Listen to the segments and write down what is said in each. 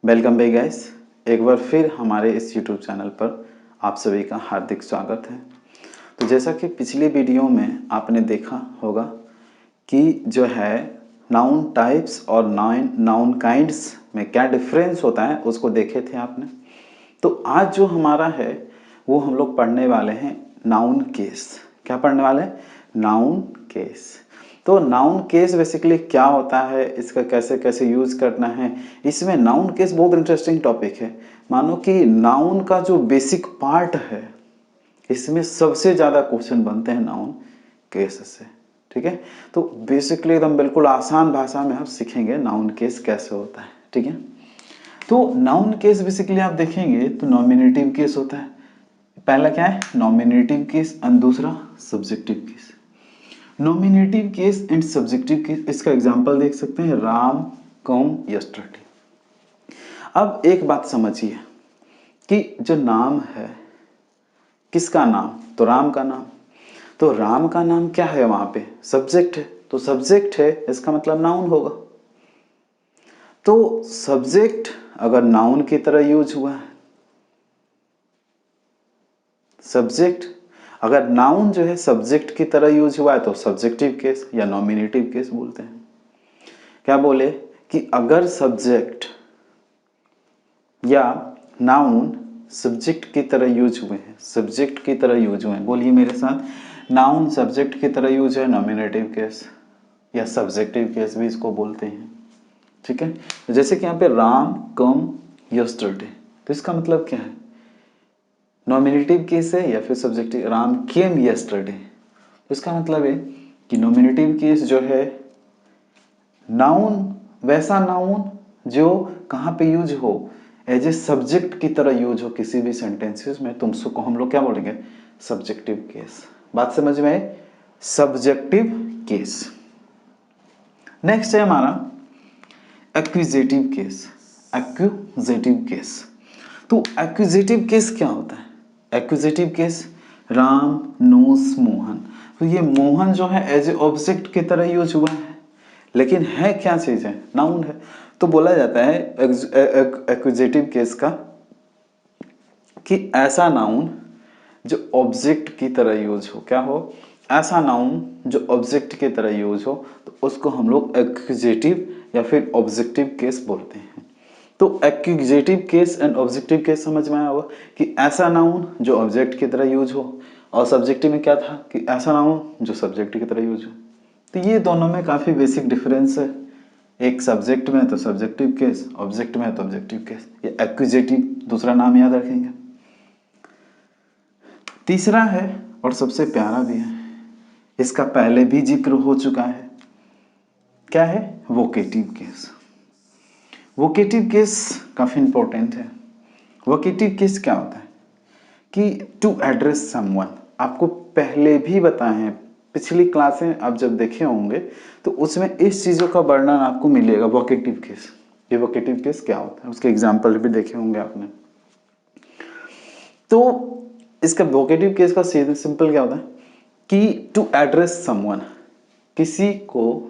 Welcome back guys. एक बार फिर हमारे इस यूट्यूब चैनल पर आप सभी का हार्दिक स्वागत है। तो जैसा कि पिछली वीडियो में आपने देखा होगा कि जो है नाउन टाइप्स और नाउन काइंड्स में क्या डिफरेंस होता है उसको देखे थे आपने। तो आज जो हमारा है वो हम लोग पढ़ने वाले हैं नाउन केस। क्या पढ़ने वाले हैं? Noun case. तो नाउन केस बेसिकली क्या होता है, इसका कैसे कैसे यूज करना है। इसमें नाउन केस बहुत इंटरेस्टिंग टॉपिक है। मानो कि नाउन का जो बेसिक पार्ट है इसमें सबसे ज्यादा क्वेश्चन बनते हैं नाउन केस से। ठीक है, तो बेसिकली एकदम बिल्कुल आसान भाषा में आप सीखेंगे नाउन केस कैसे होता है। ठीक है, तो नाउन केस बेसिकली आप देखेंगे तो नॉमिनेटिव केस होता है। पहला क्या है? नॉमिनेटिव केस और दूसरा subjective case. Nominative case and subjective case, इसका एग्जांपल देख सकते हैं, राम कम यस्टरडे। अब एक बात समझिए कि जो नाम है, किसका नाम? तो राम का नाम। तो राम का नाम क्या है? वहां पे सब्जेक्ट है, तो सब्जेक्ट है इसका मतलब नाउन होगा। तो सब्जेक्ट अगर नाउन की तरह यूज हुआ है, सब्जेक्ट अगर नाउन जो है सब्जेक्ट की तरह यूज हुआ है तो सब्जेक्टिव केस या नॉमिनेटिव केस बोलते हैं। क्या बोले कि अगर सब्जेक्ट या नाउन सब्जेक्ट की तरह यूज हुए हैं, सब्जेक्ट की तरह यूज हुए हैं, बोलिए मेरे साथ, नाउन सब्जेक्ट की तरह यूज है, नॉमिनेटिव केस या सब्जेक्टिव केस भी इसको बोलते हैं। ठीक है, जैसे कि यहाँ पे राम कम यस्टरडे, तो इसका मतलब क्या है? नॉमिनेटिव केस है या फिर सब्जेक्टिव? राम केम यस्टरडे, तो इसका मतलब है कि नॉमिनेटिव केस जो है नाउन, वैसा नाउन जो कहाँ पे यूज हो, एज ए सब्जेक्ट की तरह यूज हो किसी भी सेंटेंसेस में, तुम उसको हम लोग क्या बोलेंगे? Subjective case. बात समझ में आए? Subjective case. नेक्स्ट है हमारा एक्विजिटिव केस। एक्विजिटिव केस, तो एक्विजिटिव केस क्या होता है? Accusative case, Ram knows Mohan, तो ये मोहन जो है एज ए ऑब्जेक्ट की तरह यूज हुआ है, लेकिन है क्या चीज है? नाउन है। तो बोला जाता है एक्विजिटिव केस का कि ऐसा नाउन जो ऑब्जेक्ट की तरह यूज हो, क्या हो? ऐसा नाउन जो ऑब्जेक्ट की तरह यूज हो, तो उसको हम लोग एक्विजिटिव या फिर ऑब्जेक्टिव केस बोलते हैं। तो एक्विजिटिव केस एंड ऑब्जेक्टिव केस समझ में आया होगा कि ऐसा नाउन जो ऑब्जेक्ट की तरह यूज हो, और सब्जेक्टिव में क्या था कि ऐसा नाउन जो सब्जेक्ट की तरह यूज हो। तो ये दोनों में काफी बेसिक डिफरेंस है। एक सब्जेक्ट में तो सब्जेक्टिव केस, ऑब्जेक्ट में तो ऑब्जेक्टिव केस। ये एक्विजिटिव दूसरा नाम याद रखेंगे। तीसरा है और सबसे प्यारा भी है, इसका पहले भी जिक्र हो चुका है, क्या है? Vocative case. वोकेटिव केस काफी इंपॉर्टेंट है। वोकेटिव केस क्या होता है कि टू एड्रेस समवन, आपको पहले भी बताए हैं, पिछली क्लासें आप जब देखे होंगे तो उसमें इस चीजों का वर्णन आपको मिलेगा। वोकेटिव केस, ये वोकेटिव केस क्या होता है उसके एग्जाम्पल भी देखे होंगे आपने। तो इसका वोकेटिव केस का सिंपल क्या होता है कि टू एड्रेस समवन, किसी को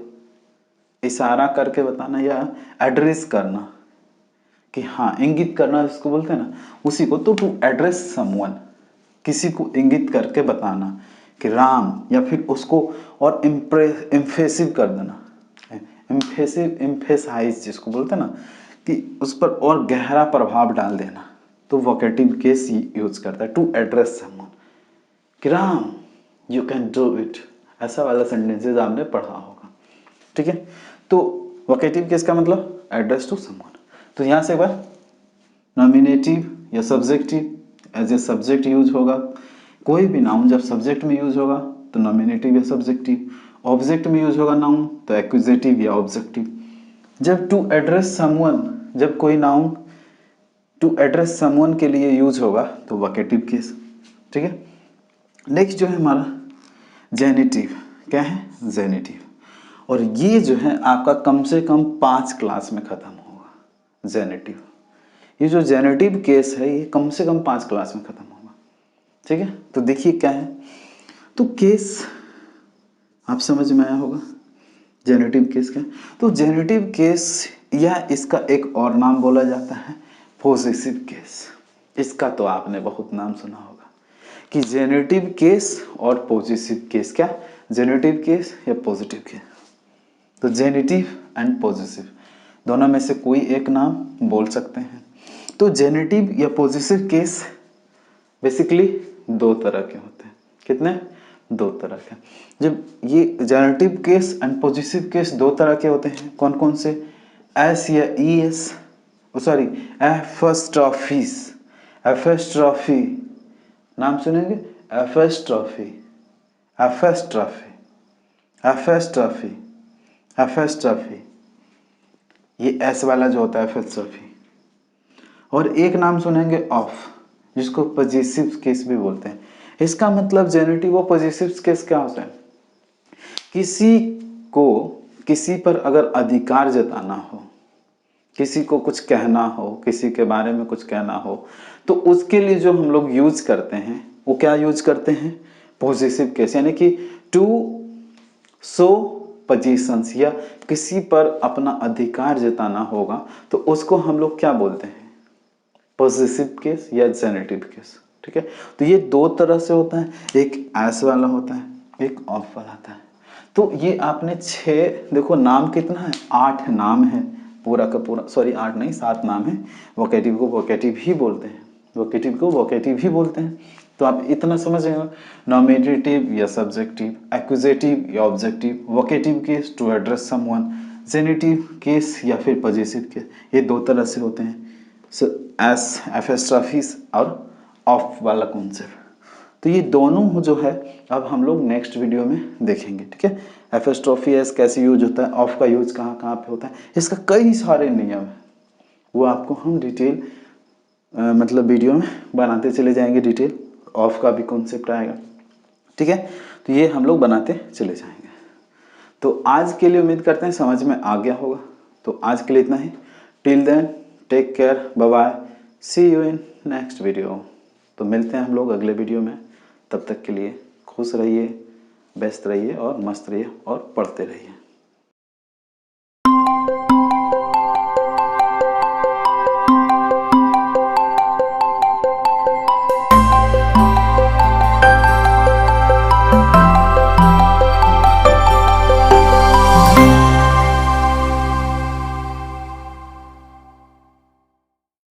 इशारा करके बताना या एड्रेस करना, कि हाँ इंगित करना जिसको बोलते हैं ना, उसी को। तो टू एड्रेस समवन, किसी को इंगित करके बताना कि राम, या फिर उसको और इम्फेसिव कर देना, इम्फेसिव इम्फेसाइज जिसको बोलते हैं ना, कि उस पर और गहरा प्रभाव डाल देना, तो वोकेटिव केस यूज करता है। टू एड्रेस समवन कि Ram you can do it, ऐसा वाला सेंटेंसेस आपने पढ़ा होगा। ठीक है, तो वोकेटिव केस का मतलब एड्रेस टू समवन। तो यहां से एक बार नॉमिनेटिव या subjective, as a subject use होगा। कोई भी नाउन जब सब्जेक्ट में यूज होगा तो नॉमिनेटिव या सब्जेक्टिव, ऑब्जेक्ट में यूज होगा नाउन तो एक्विजिटिव या ऑब्जेक्टिव। जब टू एड्रेस समवन, जब कोई नाउन टू एड्रेस समवन के लिए यूज होगा तो वोकेटिव केस। ठीक है, नेक्स्ट जो है हमारा जेनिटिव, क्या है? जेनिटिव। और ये जो है आपका कम से कम 5 क्लास में खत्म होगा। जेनिटिव, ये जो जेनेटिव केस है ये कम से कम 5 क्लास में खत्म होगा। ठीक है, तो देखिए क्या है, तो केस आप समझ में आया होगा जेनेटिव केस क्या है। तो जेनेटिव केस या इसका एक और नाम बोला जाता है पॉजिटिव केस। इसका तो आपने बहुत नाम सुना होगा कि जेनेटिव केस और पॉजिटिव केस। क्या जेनेटिव केस या पॉजिटिव केस? तो जेनेटिव एंड पॉजिटिव दोनों में से कोई एक नाम बोल सकते हैं। तो जेनेटिव या पॉजिटिव केस बेसिकली दो तरह के होते हैं। कितने? दो तरह के। जब ये generative case and positive case दो तरह के होते हैं, कौन कौन से? एस या ई एस, सॉरी एफस्ट्रॉफीज, एफस्ट्रॉफी नाम सुनेंगे? एफस्ट्रॉफी, एफस्ट्रॉफी, एफस्ट्रॉफी, एफस्ट्रॉफी, ये एस वाला जो होता है एफस्ट्रॉफी। और एक नाम सुनेंगे ऑफ, जिसको पॉजिटिव केस भी बोलते हैं। इसका मतलब जेनेटिव और पॉजिटिव केस क्या होता है? किसी को किसी पर अगर अधिकार जताना हो, किसी को कुछ कहना हो, किसी के बारे में कुछ कहना हो, तो उसके लिए जो हम लोग यूज करते हैं वो क्या यूज करते हैं? Positive case. यानी कि टू शो पोजीशंस, या किसी पर अपना अधिकार जताना होगा तो उसको हम लोग क्या बोलते हैं? पॉजिटिव केस या जेनेटिव केस। ठीक है, तो ये दो तरह से होता है, एक एस वाला होता है, एक ऑफ वाला होता है। तो ये आपने 6, देखो नाम कितना है? 8 नाम है पूरा का पूरा, सॉरी 8 नहीं 7 नाम है। वोकेटिव को वोकेटिव ही बोलते हैं, वोकेटिव को वोकेटिव ही बोलते हैं। तो आप इतना समझ रहे हो, नॉमिनेटिव या सब्जेक्टिव, एक्यूजेटिव या objective, vocative case to address someone, genitive case या फिर पॉजिटिव केस, ये दो तरह से होते हैं। एस एफस्ट्रॉफीज और ऑफ वाला कॉन्सेप्ट। तो ये दोनों जो है अब हम लोग नेक्स्ट वीडियो में देखेंगे। ठीक है, एफस्ट्रॉफी एस कैसे यूज होता है, ऑफ का यूज कहाँ कहाँ पे होता है, इसका कई सारे नियम है, वो आपको हम डिटेल मतलब वीडियो में बनाते चले जाएंगे डिटेल। ऑफ का भी कॉन्सेप्ट आएगा। ठीक है, तो ये हम लोग बनाते चले जाएंगे। तो आज के लिए उम्मीद करते हैं समझ में आ गया होगा। तो आज के लिए इतना ही। Till then take care, bye bye, see you in next video. तो मिलते हैं हम लोग अगले वीडियो में। तब तक के लिए खुश रहिए, व्यस्त रहिए और मस्त रहिए और पढ़ते रहिए।